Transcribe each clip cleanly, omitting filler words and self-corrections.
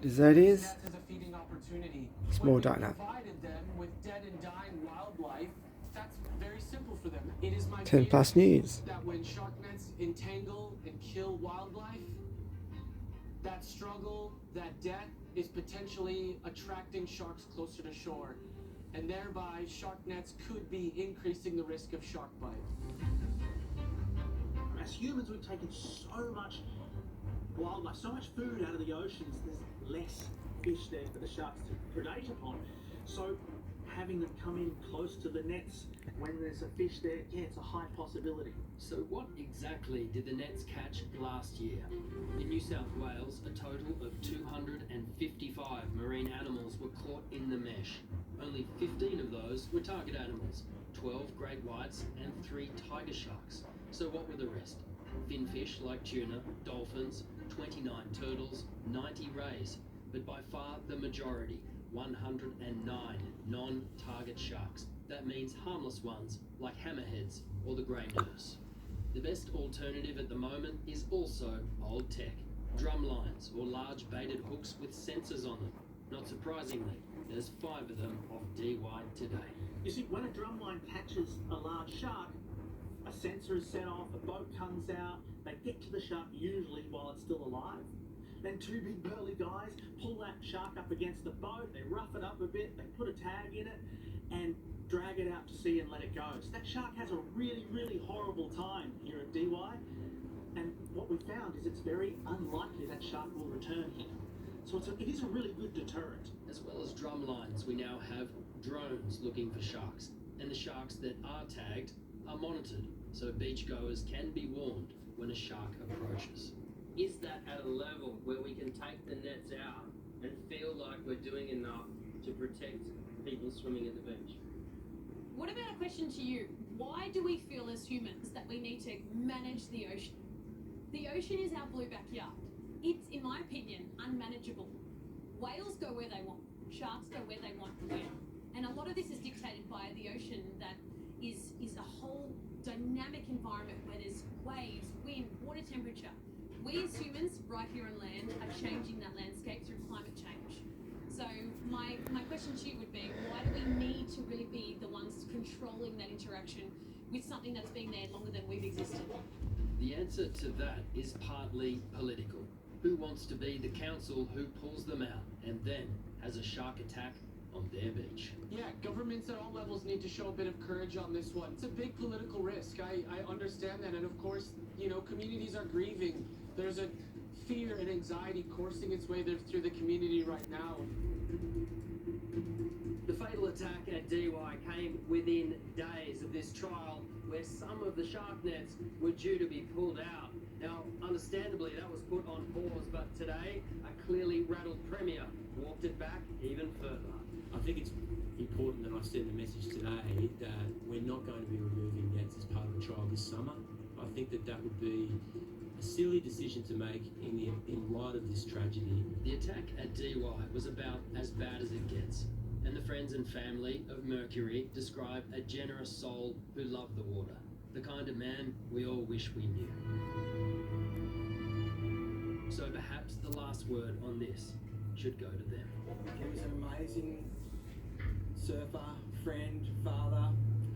dessert is. Nets as a feeding opportunity. It's When more we dynamic. provided them with dead and dying wildlife, that's very simple for them. It is my 10 fear plus news. that when shark nets entangle and kill wildlife, that struggle, that death is potentially attracting sharks closer to shore, and thereby shark nets could be increasing the risk of shark bite. As humans, we've taken so much wildlife, so much food out of the oceans, there's less fish there for the sharks to predate upon. So having them come in close to the nets when there's a fish there, yeah, it's a high possibility. So what exactly did the nets catch last year? In New South Wales, a total of 255 marine animals were caught in the mesh. Only 15 of those were target animals, 12 great whites and 3 tiger sharks. So what were the rest? Finfish like tuna, dolphins, 29 turtles, 90 rays, but by far the majority, 109 non-target sharks. That means harmless ones like hammerheads or the grey nurse. The best alternative at the moment is also old tech. Drum lines or large baited hooks with sensors on them. Not surprisingly, there's 5 of them off Dee Why today. You see, when a drumline catches a large shark, a sensor is set off, a boat comes out, they get to the shark usually while it's still alive. Then 2 big burly guys pull that shark up against the boat, they rough it up a bit, they put a tag in it, and drag it out to sea and let it go. So that shark has a really, really horrible time here at Dee Why. And what we found is it's very unlikely that shark will return here. So it is a really good deterrent. As well as drum lines, we now have drones looking for sharks. And the sharks that are tagged are monitored, so beachgoers can be warned when a shark approaches. Is that at a level where we can take the nets out and feel like we're doing enough to protect people swimming at the beach? What about a question to you? Why do we feel as humans that we need to manage the ocean? The ocean is our blue backyard. It's, in my opinion, unmanageable. Whales go where they want. Sharks go where they want and where. And a lot of this is dictated by the ocean that is a whole dynamic environment where there's waves, wind, water temperature. We as humans, right here on land, are changing that landscape through climate change. So my question to you would be, why do we need to really be the ones controlling that interaction with something that's been there longer than we've existed? The answer to that is partly political. Who wants to be the council who pulls them out and then has a shark attack on their beach? Yeah, governments at all levels need to show a bit of courage on this one. It's a big political risk. I understand that. And of course, you know, communities are grieving. There's a fear and anxiety coursing its way through the community right now. The fatal attack at Dee Why came within days of this trial where some of the shark nets were due to be pulled out. Now, understandably, that was put on pause, but today, a clearly rattled Premier walked it back even further. I think it's important that I send a message today that we're not going to be removing nets as part of the trial this summer. I think that would be a silly decision to make in light of this tragedy. The attack at Dee Why was about as bad as it gets, and the friends and family of Mercury describe a generous soul who loved the water, the kind of man we all wish we knew. So perhaps the last word on this should go to them. He was an amazing surfer, friend, father,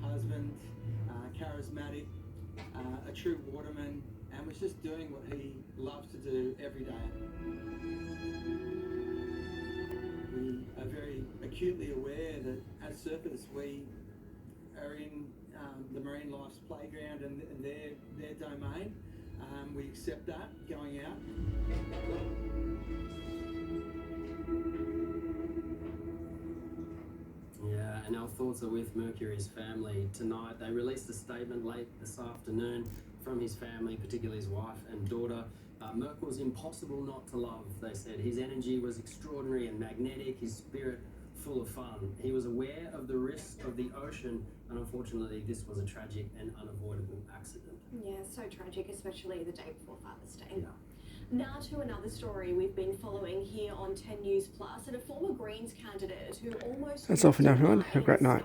husband, charismatic, a true waterman, and was just doing what he loved to do every day. We are very acutely aware that as surfers we are in the marine life's playground and their domain. We accept that going out. Yeah, and our thoughts are with Mercury's family tonight. They released a statement late this afternoon from his family, particularly his wife and daughter. Merc was impossible not to love, they said. His energy was extraordinary and magnetic, his spirit full of fun. He was aware of the risks of the ocean, and unfortunately this was a tragic and unavoidable accident. Yeah, so tragic, especially the day before Father's Day. Yeah. Now to another story we've been following here on 10 News Plus, and a former Greens candidate who almost... That's all for now, everyone. Have a great night.